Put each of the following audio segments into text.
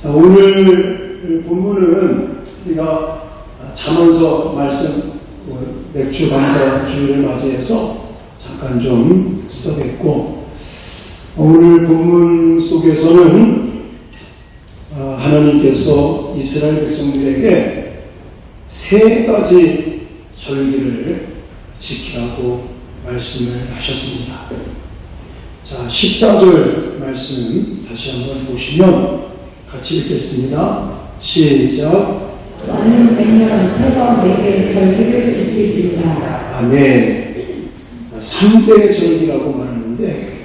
오늘 본문은 우리가 잠언서 말씀 맥주 감사 주일을 맞이해서 잠깐 좀 스톱했고, 오늘 본문 속에서는 하나님께서 이스라엘 백성들에게 세 가지 절기를 지키라고 말씀을 하셨습니다. 자, 14절 말씀 다시 한번 보시면 같이 읽겠습니다. 시작. 너는 매년 새로 내게 절기를 지킬지니라. 아멘. 3대 절기라고 말하는데,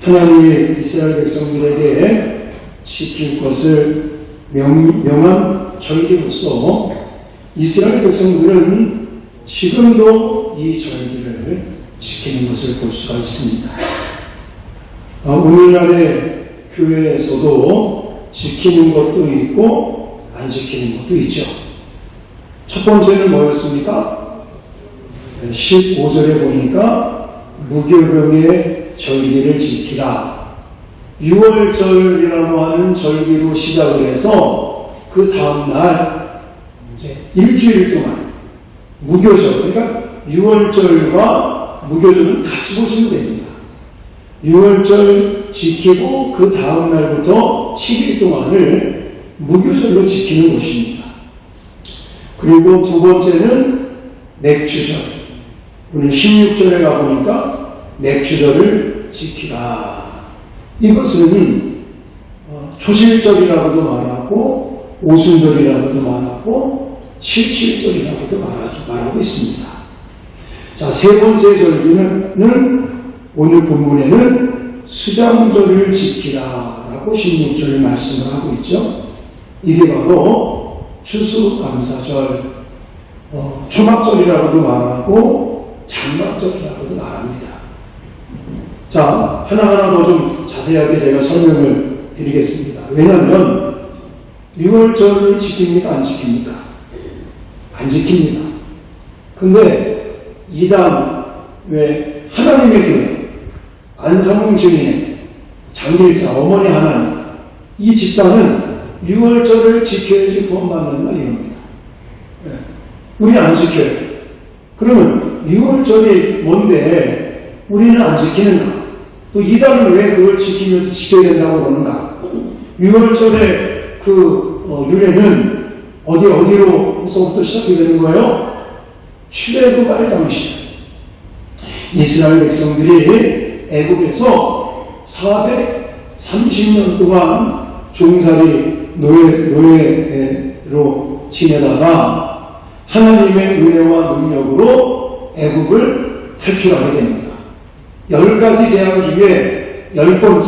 하나님이 이스라엘 백성들에게 지킬 것을 명한 절기로서 이스라엘 백성들은 지금도 이 절기를 지키는 것을 볼 수가 있습니다. 오늘날의 교회에서도 지키는 것도 있고 안 지키는 것도 있죠. 첫 번째는 뭐였습니까? 15절에 보니까 무교병의 절기를 지키라. 6월절이라고 하는 절기로 시작을 해서 그 다음날 이제 일주일 동안 무교절, 그러니까 6월절과 무교절은 같이 보시면 됩니다. 6월절 지키고 그 다음 날부터 7일 동안을 무교절로 지키는 것입니다. 그리고 두 번째는 맥주절. 오늘 16절에 가보니까 맥주절을 지키라. 이것은 초실절이라고도 말하고 오순절이라고도 말하고 칠칠절이라고도 말하고 있습니다. 자, 세 번째 절기는 오늘 본문에는 수장절을 지키라라고 16절에 말씀을 하고 있죠. 이게 바로 추수감사절, 초막절이라고도 말하고 장막절이라고도 말합니다. 자, 하나하나 더 좀 자세하게 제가 설명을 드리겠습니다. 왜냐하면 6월절을 지킵니까? 안 지킵니까? 안 지킵니다. 근데 이단, 왜 하나님의 교회, 안상홍 증인의 장길자 어머니 하나님, 이 집단은 6월절을 지켜야지 구원받는다 이럽니다. 우리는 안 지켜요. 그러면 6월절이 뭔데 우리는 안 지키는가? 또 이단은 왜 그걸 지키면서 지켜야 된다고 그러는가? 6월절의 그 유래는 어디로서부터 시작이 되는 거예요? 출애굽할 당시 이스라엘 백성들이 애굽에서 430년 동안 종살이 노예로 지내다가 하나님의 은혜와 능력으로 애굽을 탈출하게 됩니다. 10가지 재앙 중에 10번째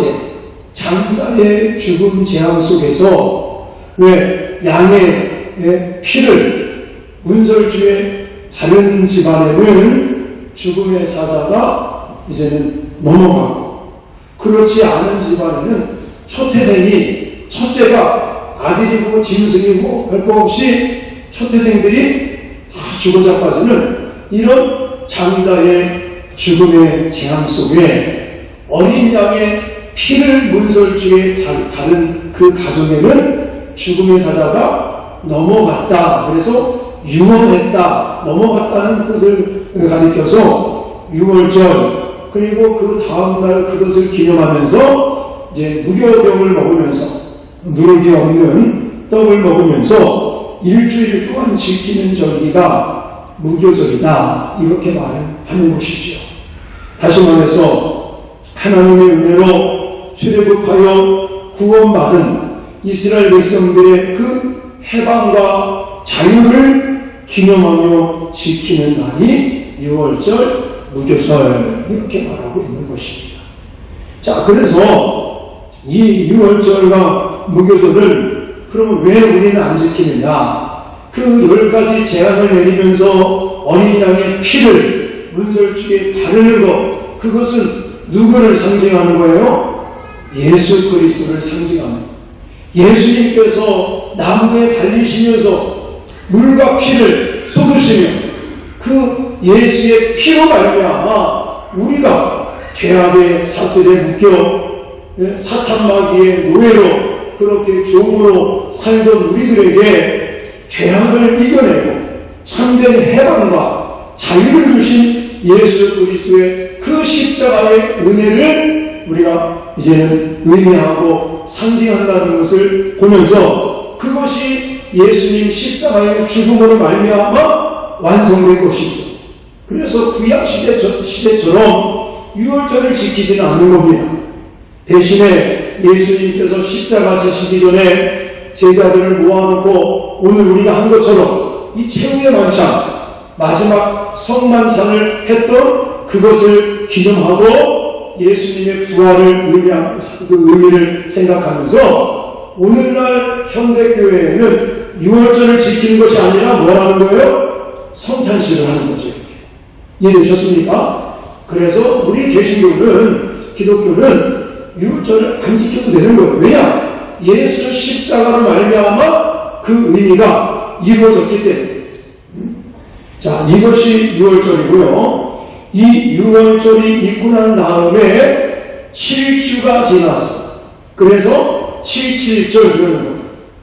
장자의 죽음 재앙 속에서 왜 양의 피를 문설주의 다른 집안에는 죽음의 사자가 이제는 넘어가고, 그렇지 않은 집안에는 초태생이, 첫째가 아들이고 짐승이고 할 거 없이 초태생들이 다 죽어 자빠지는 이런 장자의 죽음의 재앙 속에 어린 양의 피를 문설주에 다른 그 가정에는 죽음의 사자가 넘어갔다. 그래서 유언했다, 넘어갔다는 뜻을 가리켜서 6월절, 그리고 그 다음날 그것을 기념하면서 이제 무교병을 먹으면서 누룩이 없는 떡을 먹으면서 일주일 동안 지키는 절기가 무교절이다, 이렇게 말하는 것이죠. 다시 말해서 하나님의 은혜로 출애굽하여 구원받은 이스라엘 백성들의 그 해방과 자유를 기념하며 지키는 날이 6월절 무교절, 이렇게 말하고 있는 것입니다. 자, 그래서 이 6월절과 무교절을 그러면 왜 우리는 안 지키느냐? 그 10가지 제한을 내리면서 어린 양의 피를 문설주에 바르는 것, 그것은 누구를 상징하는 거예요? 예수 그리스도를 상징합니다. 예수님께서 나무에 달리시면서 물과 피를 쏟으시며 그 예수의 피로 말미암아 우리가 죄악의 사슬에 묶여 사탄 마귀의 노예로 그렇게 종으로 살던 우리들에게 죄악을 이겨내고 참된 해방과 자유를 주신 예수 그리스도의 그 십자가의 은혜를 우리가 이제는 의미하고 상징한다는 것을 보면서 그것이 예수님 십자가의 죽음으로 말미암아 완성된 것이죠. 그래서 구약 시대처럼 유월절을 지키지는 않는 겁니다. 대신에 예수님께서 십자가 지시기 전에 제자들을 모아놓고 오늘 우리가 한 것처럼 이 최후의 만찬, 마지막 성만찬을 했던 그것을 기념하고 예수님의 부활을 의미하는 그 의미를 생각하면서 오늘날 현대교회에는 유월절을 지키는 것이 아니라 뭐라는 거예요? 성찬식을 하는 거죠. 이해되셨습니까? 그래서 우리 개신교는, 기독교는 유월절을 안 지켜도 되는 거예요. 왜냐? 예수 십자가로 말미암아 그 의미가 이루어졌기 때문에. 자, 이것이 유월절이고요. 이 유월절이 있고 난 다음에 7주가 지나서, 그래서 7.7절 이러는 거예요.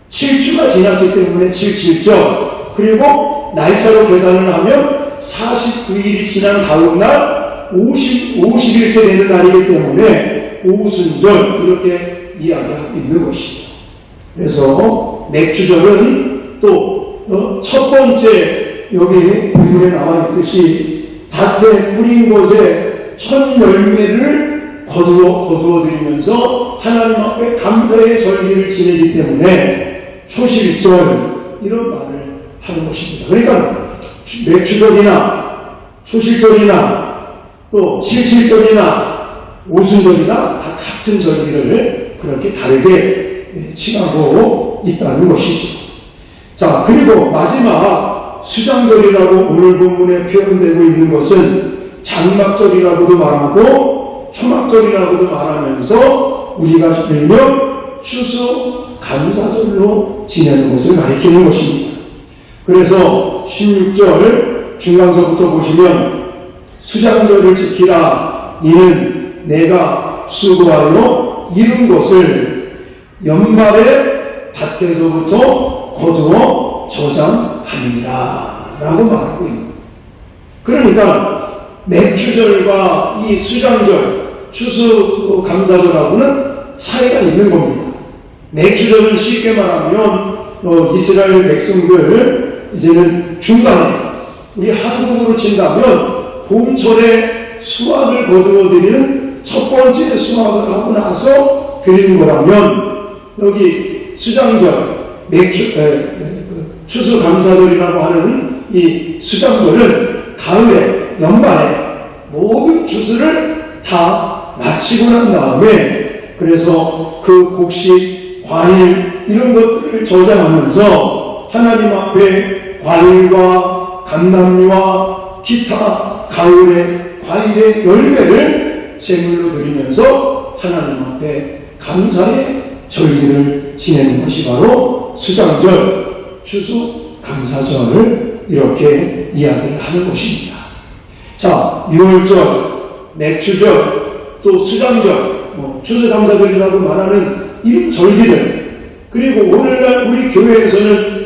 7주가 지났기 때문에 7.7절. 그리고 날짜로 계산을 하면 49일이 지난 다음 날 50일째 되는 날이기 때문에 오순절 이렇게 이야기하고 있는 것이죠. 그래서 맥주절은 또 첫 번째 여기 본문에 나와 있듯이 밭에 뿌린 곳에 첫 열매를 거두어 드리면서 하나님 앞에 감사의 절기를 지내기 때문에 초실절 이런 말을 하는 것입니다. 그러니까 맥주절이나 초실절이나 또 칠칠절이나 오순절이나 다 같은 절기를 그렇게 다르게 칭하고 있다는 것이죠. 자, 그리고 마지막 수장절이라고 오늘 본문에 표현되고 있는 것은 장막절이라고도 말하고 초막절이라고도 말하면서 우리가 일명 추수감사절로 지내는 것을 가리키는 것입니다. 그래서 16절 중간서부터 보시면 수장절을 지키라. 이는 내가 수고하여 이룬 것을 연말에 밭에서부터 거두어 저장함이라 라고 말하고 있는 거예요. 그러니까 맥주절과 이 수장절, 추수감사절하고는 차이가 있는 겁니다. 맥주절은 쉽게 말하면 이스라엘 백성들 이제는 중간에 우리 한국으로 친다면 봄철에 수확을 거두어 드리는 첫 번째 수확을 하고 나서 드리는 거라면 여기 수장절, 추수감사절이라고 하는 이 수장절은 가을에, 연말에 모든 추수를 다 마치고 난 다음에 그래서 그 곡식, 과일 이런 것들을 저장하면서 하나님 앞에 과일과 감람류와 기타 가을의 과일의 열매를 제물로 드리면서 하나님 앞에 감사의 절기를 지내는 것이 바로 수장절, 추수감사절을 이렇게 이야기를 하는 것입니다. 자, 유월절, 맥주절, 또 수장절, 추수감사절이라고 말하는 이 절기들, 그리고 오늘날 우리 교회에서는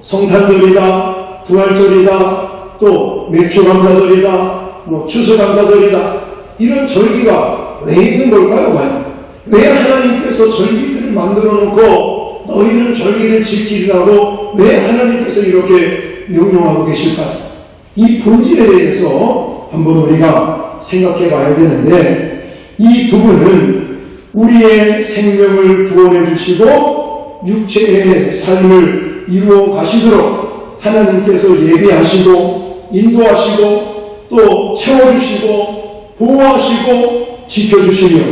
성탄절이다, 부활절이다, 또 맥주감사절이다, 추수감사절이다, 이런 절기가 왜 있는 걸까요? 과연? 왜 하나님께서 절기들을 만들어 놓고 너희는 절기를 지키라고 왜 하나님께서 이렇게 명령하고 계실까요? 이 본질에 대해서 한번 우리가 생각해 봐야 되는데, 이 부분은 우리의 생명을 구원해 주시고 육체의 삶을 이루어 가시도록 하나님께서 예비하시고 인도하시고 또 채워주시고 보호하시고 지켜주시며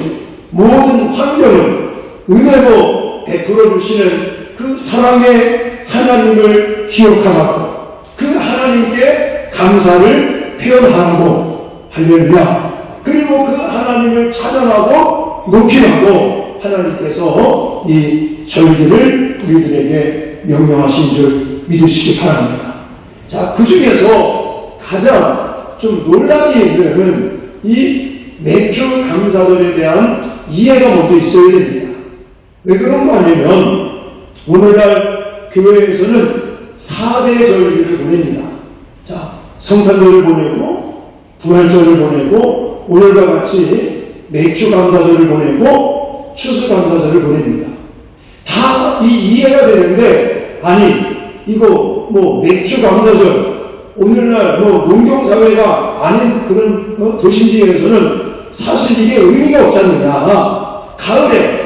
모든 환경을 은혜로 베풀어 주시는 그 사랑의 하나님을 기억하라고, 그 하나님께 감사를 표현하라고, 할렐루야. 그리고 그 하나님을 찬양하고 높이라고 하나님께서 이 절기를 우리들에게 명령하신 줄 믿으시기 바랍니다. 자, 그 중에서 가장 좀 논란이 있는 이 맥주 감사절에 대한 이해가 먼저 있어야 됩니다. 왜 그런 거 아니면 오늘날 교회에서는 4대 절기를 보냅니다. 자, 성탄절을 보내고 부활절을 보내고 오늘과 같이 맥주감사절을 보내고 추수감사절을 보냅니다. 다 이해가 되는데, 아니 이거 뭐 맥주감사절, 오늘날 뭐 농경사회가 아닌 그런 도심지에서는 사실 이게 의미가 없지 않느냐. 가을에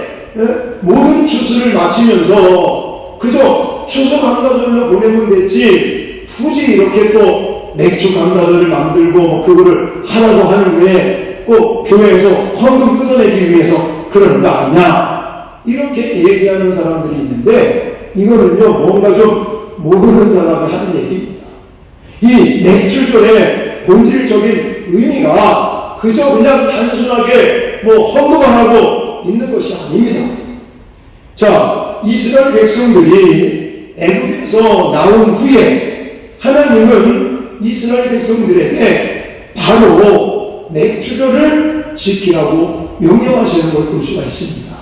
모든 추수를 마치면서 그저 추수감사절로 보내면 됐지, 굳이 이렇게 또 맥주감사절을 만들고 뭐 그거를 하라고 하는데 꼭 교회에서 헌금 뜯어내기 위해서 그러는 거 아니냐, 이렇게 얘기하는 사람들이 있는데, 이거는요 뭔가 좀 모르는 사람이 하는 얘기입니다. 이 맥주절의 본질적인 의미가 그저 그냥 단순하게 뭐 헌금만 하고 있는 것이 아닙니다. 자, 이스라엘 백성들이 애굽에서 나온 후에 하나님은 이스라엘 백성들에게 바로 맥주절을 지키라고 명령하시는 걸 볼 수가 있습니다.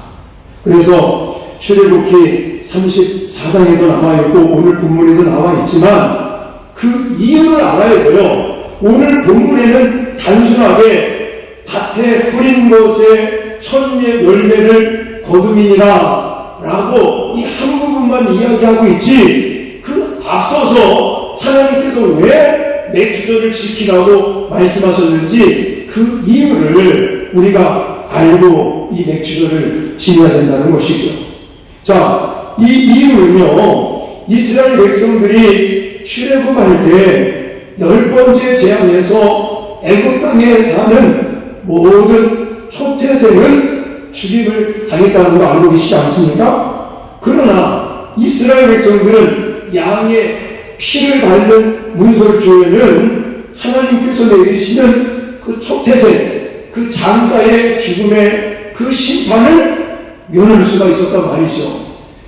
그래서 출애굽기 34장에도 나와있고 오늘 본문에도 나와있지만 그 이유를 알아야 돼요. 오늘 본문에는 단순하게 밭에 뿌린 것에 천의 열매를 거두미니라 라고 이 한 부분만 이야기하고 있지, 그 앞서서 하나님께서 왜 맥주절을 지키라고 말씀하셨는지 그 이유를 우리가 알고 이 맥주절을 지켜야 된다는 것이죠. 자, 이 이유는요, 이스라엘 백성들이 출애굽할 때 10번째 재앙에서 애굽 땅에 사는 모든 초태생은 죽임을 당했다는 거 알고 계시지 않습니까? 그러나 이스라엘 백성들은 양의 피를 밟는 문설주에는 하나님께서 내리시는 그 초태생, 그 장가의 죽음의 그 심판을 면할 수가 있었단 말이죠.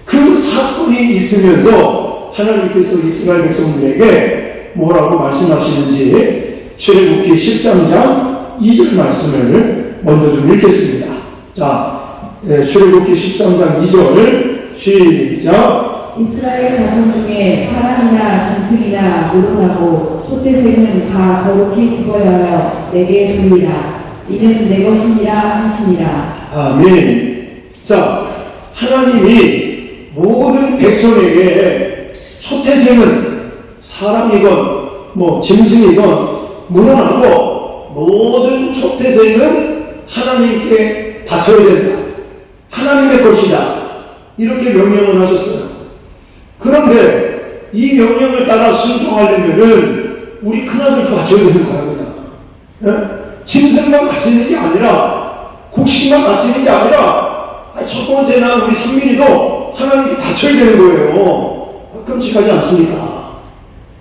그 사건이 있으면서 하나님께서 이스라엘 백성들에게 뭐라고 말씀하시는지 출애굽기 13장 2절 말씀을 먼저 좀 읽겠습니다. 자, 출애굽기 13장 2절 시작. 이스라엘 자손 중에 사람이나 짐승이나 물어나고 소태생은 다 거룩히 죽어야 하여 내게 돌리라. 이는 내 것이니라 하시니라. 아멘. 자, 하나님이 모든 백성에게 초태생은 사람이건 뭐 짐승이건 물어나고 모든 초태생은 하나님께 바쳐야 된다. 하나님의 것이다. 이렇게 명령을 하셨어요. 그런데 이 명령을 따라 순종하려면은 우리 큰아들도 바쳐야 되는 거야, 그냥. 짐승만 바치는 게 아니라, 곡식만 바치는 게 아니라, 첫 번째나 우리 선민이도 하나님께 바쳐야 되는 거예요. 끔찍하지 않습니까?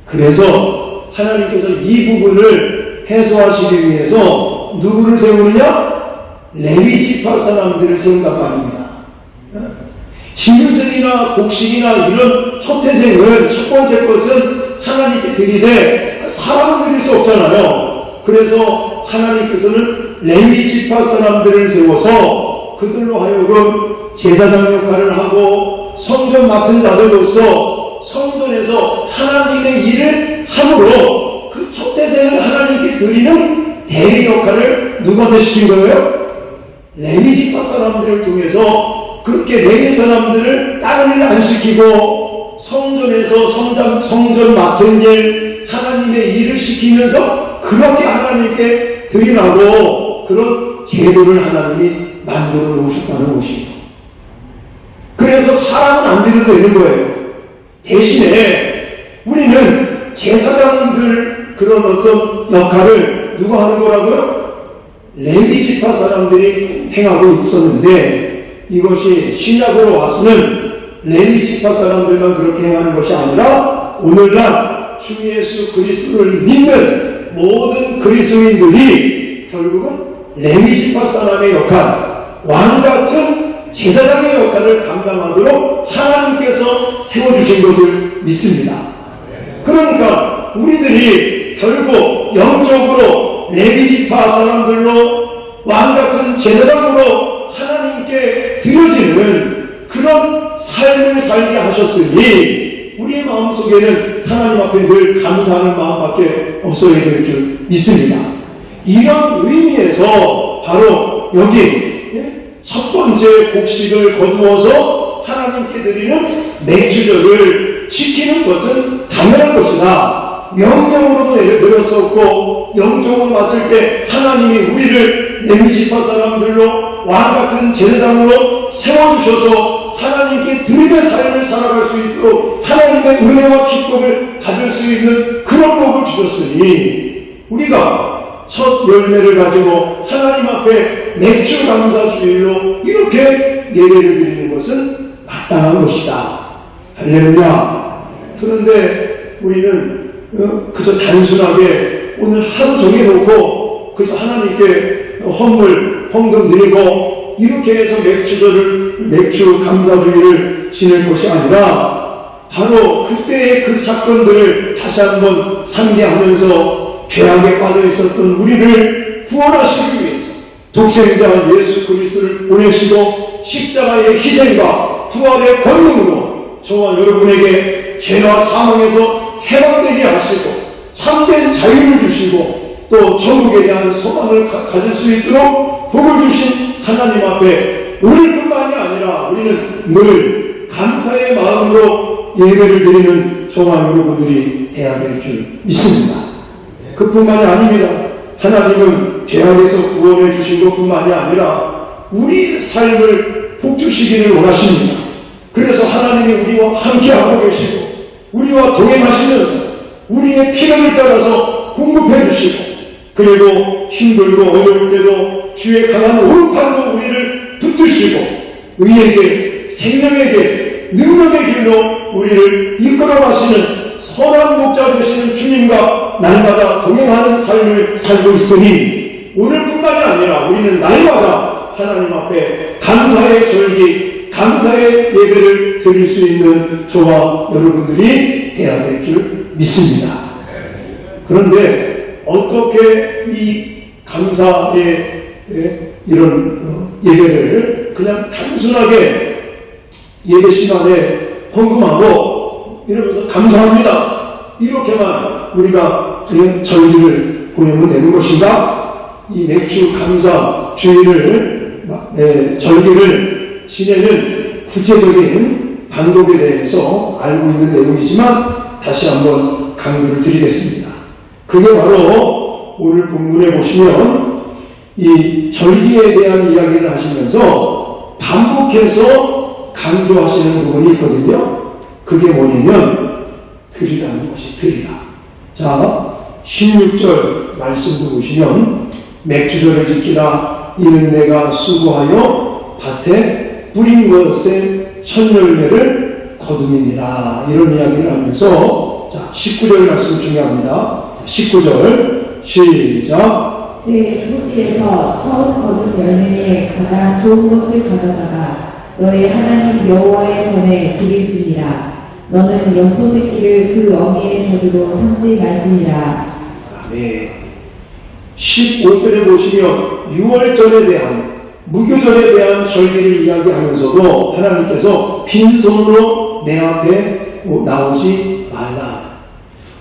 그래서 하나님께서 이 부분을 해소하시기 위해서 누구를 세우느냐? 레위 지파 사람들을 세운단 말입니다. 짐승이나 곡식이나 이런 초태생은 첫 번째 것은 하나님께 드리되 사람은 드릴 수 없잖아요. 그래서 하나님께서는 레위 지파 사람들을 세워서 그들로 하여금 제사장 역할을 하고 성전 맡은 자들로서 성전에서 하나님의 일을 함으로 그 초태생을 하나님께 드리는 대리 역할을 누구한테 시킨 거예요? 레위 지파 사람들을 통해서 그렇게 레위 사람들을 다른 일을 안 시키고 성전에서 성전 맡은 일, 하나님의 일을 시키면서 그렇게 하나님께 드리라고 그런 제도를 하나님이 만들어 놓으셨다는 것이에요. 그래서 사람은 안 드려도 되는 거예요. 대신에 우리는 제사장들 그런 어떤 역할을 누가 하는 거라고요? 레위 지파 사람들이 행하고 있었는데, 이것이 신약으로 와서는 레위 지파 사람들만 그렇게 행하는 것이 아니라 오늘날 주 예수 그리스도를 믿는 모든 그리스도인들이 결국은 레위 지파 사람의 역할, 왕 같은 제사장의 역할을 감당하도록 하나님께서 세워주신 것을 믿습니다. 그러니까 우리들이 결국 영적으로 레위 지파 사람들로 왕 같은 제사장으로 하나님께 드려지는 그런 삶을 살게 하셨으니 우리의 마음속에는 하나님 앞에 늘 감사하는 마음밖에 없어야 될 줄 믿습니다. 이런 의미에서 바로 여기 첫 번째 곡식을 거두어서 하나님께 드리는 맥주절을 지키는 것은 당연한 것이다. 명령으로도 내려드렸었고 영적으로 봤을 때 하나님이 우리를 레위지파 사람들로 왕같은 제사장으로 세워주셔서 하나님께 드리는 삶을 살아갈 수 있도록 하나님의 은혜와 축복을 받을 수 있는 그런 복을 주셨으니 우리가 첫 열매를 가지고 하나님 앞에 맥주 감사 주일로 이렇게 예배를 드리는 것은 마땅한 것이다. 할렐루야. 그런데 우리는 그저 단순하게 오늘 하루 정해놓고 그저 하나님께 헌금 드리고 이렇게 해서 맥주 감사주의를 지낼 것이 아니라 바로 그때의 그 사건들을 다시 한번 상기하면서 죄악에 빠져 있었던 우리를 구원하시기 위해서 독생자 예수 그리스도를 보내시고 십자가의 희생과 부활의 권능으로 저와 여러분에게 죄와 사망에서 해방되게 하시고 참된 자유를 주시고 또 천국에 대한 소망을 가질 수 있도록 복을 주신 하나님 앞에 오늘뿐만이 아니라 우리는 늘 감사의 마음으로 예배를 드리는 저와 여러분들이 되어야 될 줄 믿습니다. 그뿐만이 아닙니다. 하나님은 죄악에서 구원해 주신 것뿐만이 아니라 우리의 삶을 복주시기를 원하십니다. 그래서 하나님이 우리와 함께하고 계시고 우리와 동행하시면서 우리의 필요를 따라서 공급해 주시고 그리고 힘들고 어려울 때도 주의 강한 오른팔로 우리를 붙드시고 의에게 생명에게 능력의 길로 우리를 이끌어 가시는 선한 목자 되시는 주님과 날마다 동행하는 삶을 살고 있으니 오늘뿐만이 아니라 우리는 날마다 하나님 앞에 감사의 절기, 감사의 예배를 드릴 수 있는 저와 여러분들이 되어야 될 줄 믿습니다. 그런데 어떻게 이 감사의 이런 예배를 그냥 단순하게 예배 시간에 헌금하고 이러면서 감사합니다. 이렇게만 우리가 그냥 절기를 보내면 되는 것인가? 이 맥주 감사 주일을 절기를 지내는 구체적인 방법에 대해서 알고 있는 내용이지만 다시 한번 강조를 드리겠습니다. 그게 바로 오늘 본문에 보시면 이 절기에 대한 이야기를 하시면서 반복해서 강조하시는 부분이 있거든요. 그게 뭐냐면 드리라는 것이 드리라. 자, 16절 말씀도 보시면 맥주절을 지키라. 이는 내가 수고하여 밭에 뿌린 것의 첫 열매를 거둠이니라. 이런 이야기를 하면서 자, 19절 말씀 중요합니다. 19절 시작. 내 토지에서 처음 거둔 열매의 가장 좋은 것을 가져다가 너의 하나님 여호와의 전에 드릴지니라. 너는 염소 새끼를 그 어미의 저주로 삼지 말지니라. 아멘. 15절에 보시면 6월절에 대한 무교절에 대한 절기를 이야기하면서도 하나님께서 빈손으로 내 앞에 나오지 말라.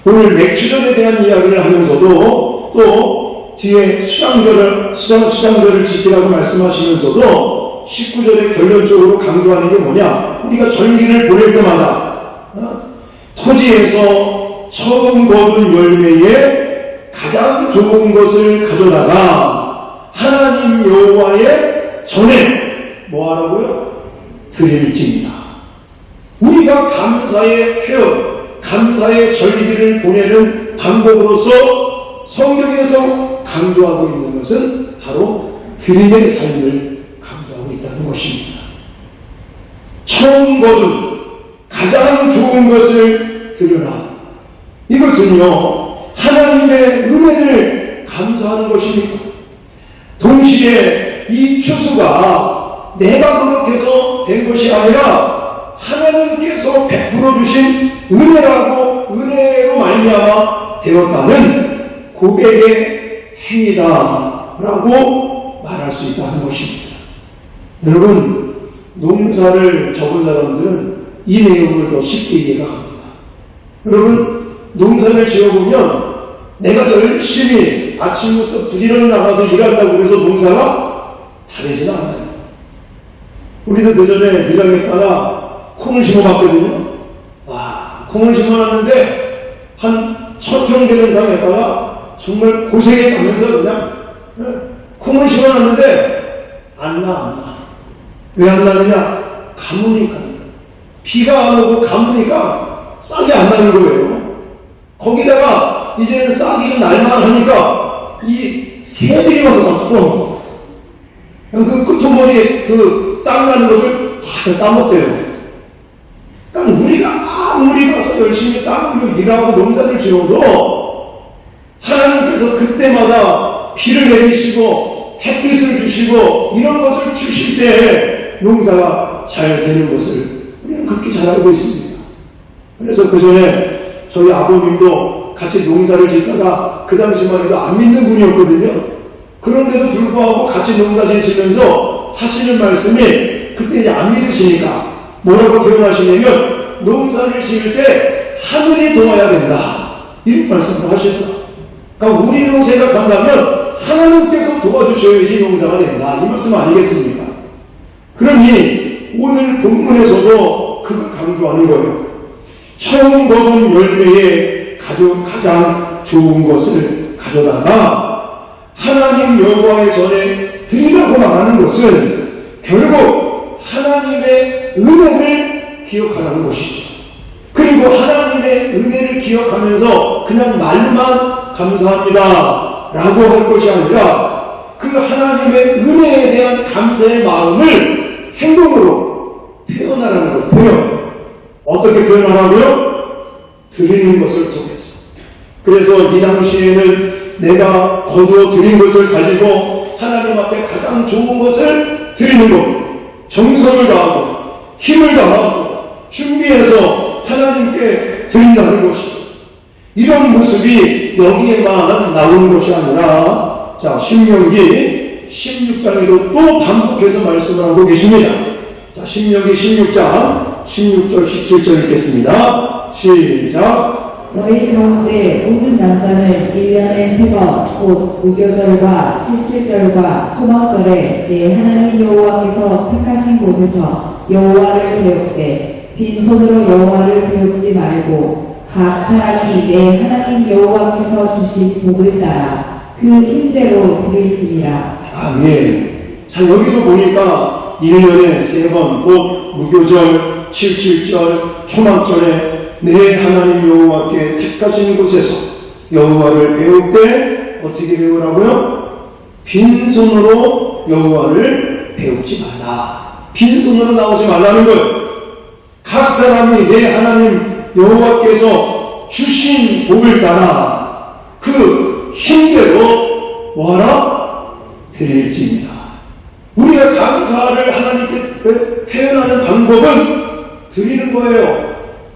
오늘 맥주절에 대한 이야기를 하면서도 또 뒤에 수장절을 지키라고 말씀하시면서도 19절에 결론적으로 강조하는 게 뭐냐? 우리가 절기를 보낼 때마다 토지에서 처음 거둔 열매에 가장 좋은 것을 가져다가 하나님 여호와의 전에 뭐하라고요? 드릴지니라. 우리가 감사의 표현, 감사의 절기를 보내는 방법으로서 성경에서 강조하고 있는 것은 바로 드림의 삶을 강조하고 있다는 것입니다. 처음 거둔 가장 좋은 것을 드려라. 이것은요, 하나님의 은혜를 감사하는 것입니다. 동시에 이 추수가 내가 노력해서 된 것이 아니라 하나님께서 베풀어 주신 은혜로 말미암아 되었다는 고백의 행위다라고 말할 수 있다는 것입니다. 여러분, 농사를 접은 사람들은 이 내용을 더 쉽게 이해가 합니다. 여러분, 농사를 지어보면 내가 열심히 아침부터 부지런히 나가서 일한다고 해서 농사가 다르지는 않아요. 우리도 그전에 밀양에다가 콩을 심어봤거든요. 와, 콩을 심어놨는데 한 1000평 되는 땅에다가 정말 고생해 가면서 그냥 콩을 심어놨는데 안 나. 왜 안 나느냐? 가무니까. 비가 안 오고 가무니까 싹이 안 나는 거예요. 거기다가 이제는 싹이 좀 날만 하니까 이 새들이 와서 다 뚫어먹어. 그 끄트머리에 그 싹 나는 것을 다 따먹대요. 그러니까 우리가 아무리 가서 열심히 땀 흘리고 일하고 농사를 지어도 하나님께서 그때마다 비를 내리시고 햇빛을 주시고 이런 것을 주실 때 농사가 잘 되는 것을 우리는 그렇게 잘 알고 있습니다. 그래서 그 전에 저희 아버님도 같이 농사를 짓다가 그 당시만 해도 안 믿는 분이었거든요. 그런데도 불구하고 같이 농사를 지면서 하시는 말씀이 그때 이제 안 믿으시니까 뭐라고 표현하시냐면 농사를 지을 때 하늘이 도와야 된다. 이런 말씀을 하시더라. 그러니까 우리로 생각한다면 하나님께서 도와주셔야지 농사가 된다. 이 말씀 아니겠습니까? 그러니 오늘 본문에서도 그걸 강조하는 거예요. 처음 먹은 열매에 가장 좋은 것을 가져다가 하나님 여호와의 전에 드리라고 말하는 것은 결국 하나님의 은혜를 기억하라는 것이죠. 그리고 하나님의 은혜를 기억하면서 그냥 말만 감사합니다 라고 할 것이 아니라 그 하나님의 은혜에 대한 감사의 마음을 행동으로 표현하라는 것. 표현. 어떻게 표현하라고요? 드리는 것을 통해서. 그래서 이 당시에는 내가 거두어 드린 것을 가지고 하나님 앞에 가장 좋은 것을 드리는 것. 정성을 다하고 힘을 다하고 준비해서 하나님께 드린다는 것이죠. 이런 모습이 여기에만 나오는 것이 아니라 자, 신명기 16장에도 또 반복해서 말씀을 하고 계십니다. 자, 신명기 16장 16절 17절 읽겠습니다. 시작. 너희 가운데 모든 남자는 1년에 3번 곧 무교절과 77절과 초막절에 내 하나님 여호와께서 택하신 곳에서 여호와를 배웁되 빈손으로 여호와를 배웁지 말고 각 사람이 내 하나님 여호와께서 주신 복을 따라 그 힘대로 드릴지니라. 아멘. 자, 여기도 보니까 1년에 3번 곧 무교절 77절 초막절에 내 하나님 여호와께 택하신 곳에서 여호와를 배울 때 어떻게 배우라고요? 빈손으로 여호와를 배우지 말라. 빈손으로 나오지 말라는 것. 각 사람이 내 하나님 여호와께서 주신 복을 따라 그 힘대로 뭐하라? 드릴지니라. 우리가 감사를 하나님께 표현하는 방법은 드리는 거예요.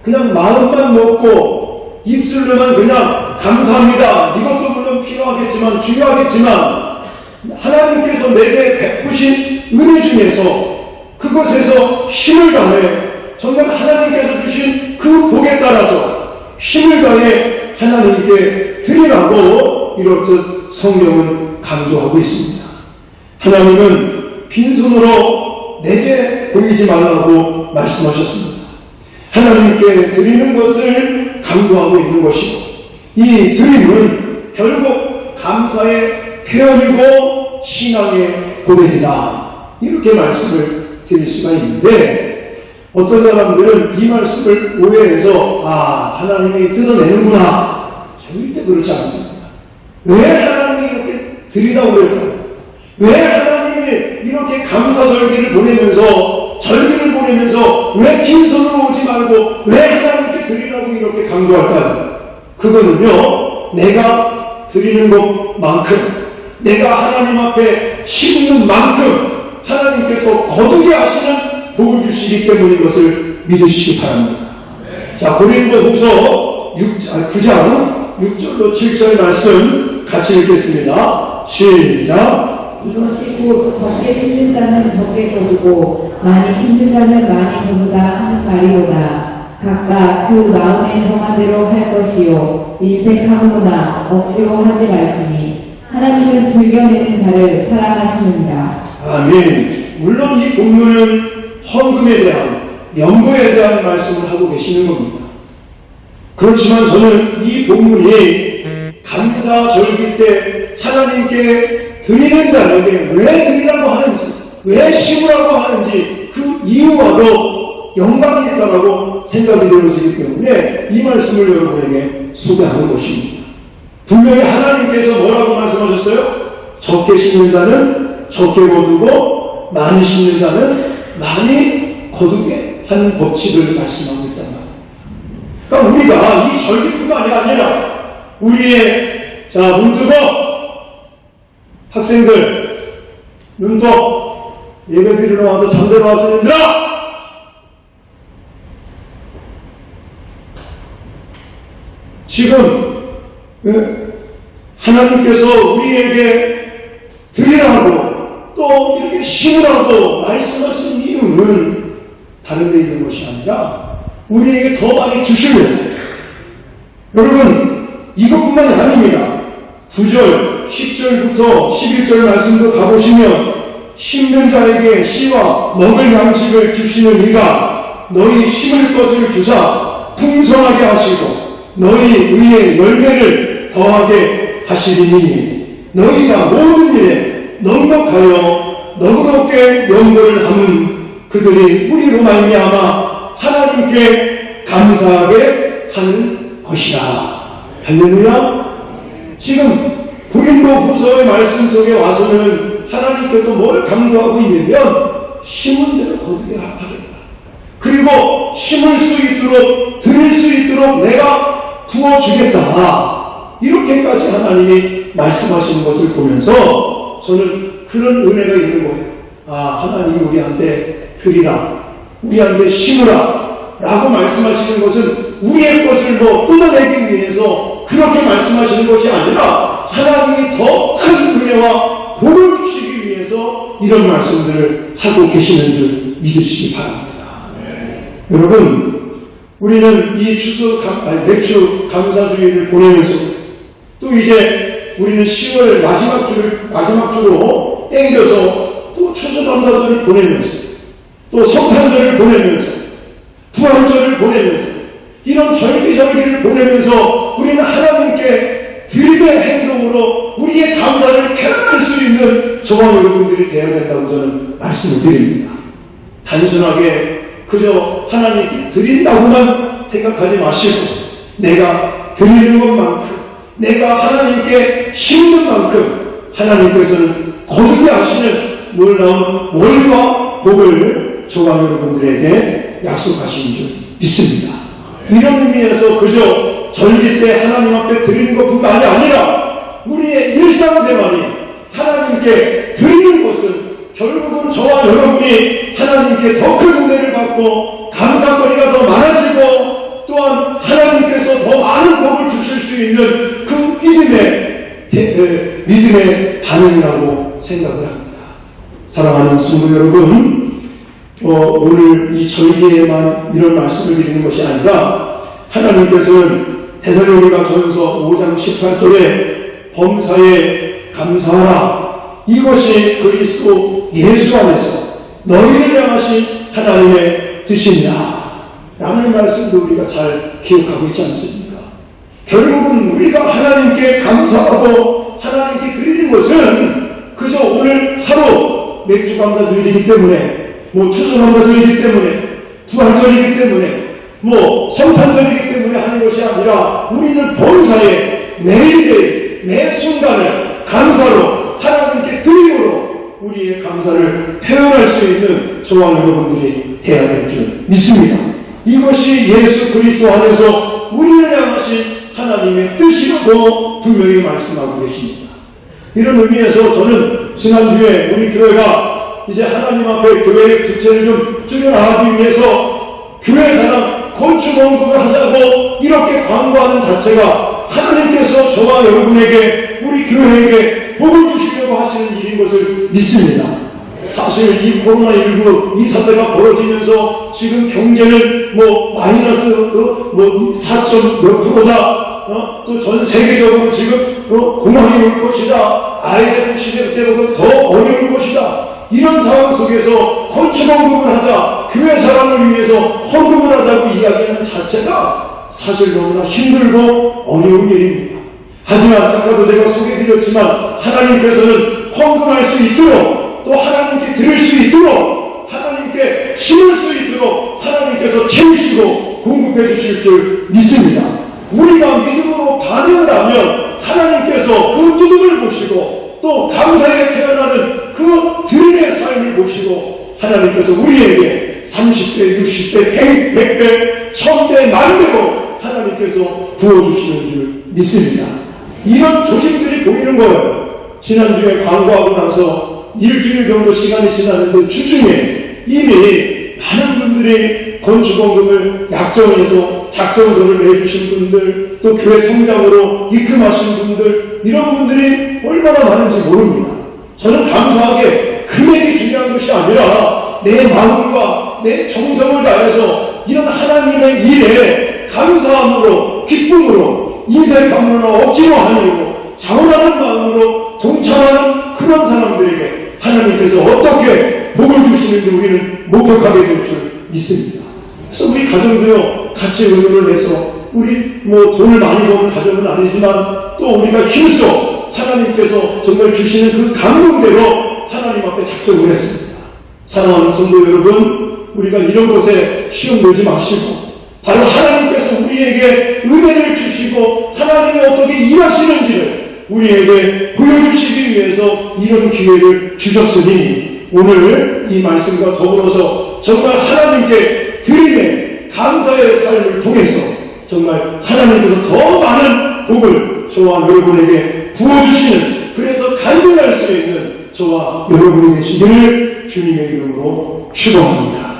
그냥 마음만 먹고 입술로만 그냥 감사합니다. 이것도 물론 필요하겠지만 중요하겠지만 하나님께서 내게 베푸신 은혜 중에서 그것에서 힘을 다해 정말 하나님께서 주신 그 복에 따라서 힘을 다해 하나님께 드리라고 이렇듯 성경은 강조하고 있습니다. 하나님은 빈손으로 내게 보이지 말라고 말씀하셨습니다. 하나님께 드리는 것을 강조하고 있는 것이고 이 드림은 결국 감사의 표현이고 신앙의 고백이다. 이렇게 말씀을 드릴 수가 있는데 어떤 사람들은 이 말씀을 오해해서 하나님이 뜯어내는구나. 절대 그렇지 않습니다. 왜 하나님이 이렇게 드리라고 그럴까요? 왜 하나님이 이렇게 감사절기를 보내면서 절기를 보내면서 왜 빈손으로 오지 말고 왜 하나님께 드리라고 이렇게 강조할까요? 그거는요, 내가 드리는 것만큼 내가 하나님 앞에 심는 만큼 하나님께서 거두게 하시는 복을 주시기 때문인 것을 믿으시기 바랍니다. 자, 고린도후서 9장 6절로 7절 말씀 같이 읽겠습니다. 시작. 이것이 곧 적게 심는 자는 적게 거두고 많이 심는 자는 많이 거두다 하는 말이로다. 각각 그 마음에 정한 대로 할 것이요 인색함으로나 억지로 하지 말지니 하나님은 즐겨내는 자를 사랑하시느니라. 아멘. 물론 이 본문은 헌금에 대한, 연고에 대한 말씀을 하고 계시는 겁니다. 그렇지만 저는 이 본문이 감사 절기 때 하나님께 드리는 자에게 왜 드리라고 하는지, 왜 심으라고 하는지 그 이유와도 영광이 있다고 생각이 되어지기 때문에 이 말씀을 여러분에게 소개하는 것입니다. 분명히 하나님께서 뭐라고 말씀하셨어요? 적게 심는 자는 적게 거두고 많이 심는 자는 많이 거두게 한 법칙을 말씀하고 있단 말이에요. 그러니까 우리가 이 절기뿐만이 아니라 우리의 눈 뜨고 학생들 눈 떠 예배 드리러 와서 잠들어 왔으니까 지금 하나님께서 우리에게 드리라고 또 이렇게 심으라고 말씀하신 이유는 다른 데 있는 것이 아니라 우리에게 더 많이 주시면, 여러분 이것뿐만이 아닙니다. 9절, 10절부터 11절 말씀도 가보시면 심는 자에게 씨와 먹을 양식을 주시는 이가 너희 심을 것을 주사 풍성하게 하시고 너희 의의 열매를 더하게 하시리니 너희가 모든 일에 넉넉하여 너그럽게 연고를 하는 그들이 우리로 말미암아 하나님께 감사하게 하는 것이다. 할렐루야. 지금 고린도 후서의 말씀 속에 와서는 하나님께서 뭘 강조하고 있냐면 심은 대로 거두게 하겠다. 그리고 심을 수 있도록 드릴 수 있도록 내가 부어주겠다. 이렇게까지 하나님이 말씀하시는 것을 보면서 저는 그런 은혜가 있는 거예요. 하나님이 우리한테 드리라, 우리한테 심으라 라고 말씀하시는 것은 우리의 것을 뜯어내기 위해서 그렇게 말씀하시는 것이 아니라 하나님이 더 큰 은혜와 복을 주시기 위해서 이런 말씀들을 하고 계시는 줄 믿으시기 바랍니다. 여러분, 우리는 이 맥주 감사주의를 보내면서 또 이제 우리는 10월 마지막 주로 땡겨서 또 추수감사절을 보내면서 또 성탄절을 보내면서 부활절을 보내면서 이런 절기절기를 보내면서 우리는 하나님께 드림의 행동으로 우리의 감사를 표현할 수 있는 저와 여러분들이 되어야 된다고 저는 말씀을 드립니다. 단순하게 그저 하나님께 드린다고만 생각하지 마시고 내가 드리는 것만큼, 내가 하나님께 심는 만큼 하나님께서는 거두게 하시는 놀라운 월과 복을 저와 여러분들에게 약속하신 줄 믿습니다. 이런 의미에서 그저 절기 때 하나님 앞에 드리는 것뿐만이 아니라 우리의 일상생활이 하나님께 드리는 것은 결국은 저와 여러분이 하나님께 더 큰 은혜를 받고 감사거리가 더 많아지고 또한 하나님께서 더 많은 복을 주실 수 있는 그 믿음의 반응이라고 생각을 합니다. 사랑하는 성도 여러분, 오늘 이 절기에만 이런 말씀을 드리는 것이 아니라 하나님께서는 데살로니가전서 5장 18절에 범사에 감사하라, 이것이 그리스도 예수 안에서 너희를 향하신 하나님의 뜻이니라 라는 말씀도 우리가 잘 기억하고 있지 않습니까? 결국은 우리가 하나님께 감사하고 하나님께 드리는 것은 그저 오늘 하루 맥주 감사주일이기 때문에 추수 감사주일이기 때문에 부활절이기 때문에 성탄절이기 때문에 하는 것이 아니라 우리는 범사에 매일매일 매 순간을 감사로 하나님께 드림으로 우리의 감사를 표현할 수 있는 저와 여러분들이 되어야 될 줄 믿습니다. 이것이 예수 그리스도 안에서 우리를 향하신 하나님의 뜻이라고 분명히 말씀하고 계십니다. 이런 의미에서 저는 지난주에 우리 교회가 이제 하나님 앞에 교회의 부채를 좀 줄여나가기 위해서 교회사랑 건축 언급을 하자고 이렇게 광고하는 자체가 하나님께서 저와 여러분에게, 우리 교회에게 복을 주시려고 하시는 일인 것을 믿습니다. 사실 이 코로나19 이 사태가 벌어지면서 지금 경제는 마이너스 4몇 프로다. 또 전 세계적으로 지금 공황이 올 것이다. IMF 시대 때보다 더 어려울 것이다. 이런 상황 속에서 건축 헌금을 하자, 교회 사람을 위해서 헌금을 하자고 이야기하는 자체가 사실 너무나 힘들고 어려운 일입니다. 하지만 아까도 제가 소개해드렸지만 하나님께서는 헌금할 수 있도록, 또 하나님께 드릴 수 있도록, 하나님께 심을 수 있도록 하나님께서 채우시고 공급해 주실 줄 믿습니다. 우리가 믿음으로 반응을 하면 하나님께서 그 믿음을 보시고 또 감사에 태어나는 그 드림의 삶을 보시고 하나님께서 우리에게 30배, 60배, 100배, 1000배, 만배로 하나님께서 부어주시는 줄 믿습니다. 이런 조짐들이 보이는 거예요. 지난주에 광고하고 나서 일주일 정도 시간이 지났는데 주중에 이미 많은 분들이 건축원금을 약정해서 작정서를 내주신 분들, 또 교회 통장으로 입금하신 분들, 이런 분들이 얼마나 많은지 모릅니다. 저는 감사하게 금액이 중요한 것이 아니라 내 마음과 내 정성을 다해서 이런 하나님의 일에 감사함으로, 기쁨으로, 인생 방문을 억지로 아니고 자원하는 마음으로 동참하는 그런 사람들에게 하나님께서 어떻게 복을 주시는지 우리는 목격하게 될 줄 믿습니다. 그래서 우리 가정도요, 같이 의논을 해서 우리 돈을 많이 버는 가정은 아니지만 또 우리가 힘써 하나님께서 정말 주시는 그 감동대로 하나님 앞에 작정을 했습니다. 사랑하는 성도 여러분, 우리가 이런 것에 시험 걸지 마시고 바로 하나님께서 우리에게 은혜를 주시고 하나님이 어떻게 일하시는지를 우리에게 보여주시기 위해서 이런 기회를 주셨으니 오늘 이 말씀과 더불어서 정말 하나님께 드림의 감사의 삶을 통해서 정말 하나님께서 더 많은 복을 저와 여러분에게 부어주시는, 그래서 간증할 수 있는 저와 여러분이 되시기를 주님의 이름으로 축원합니다.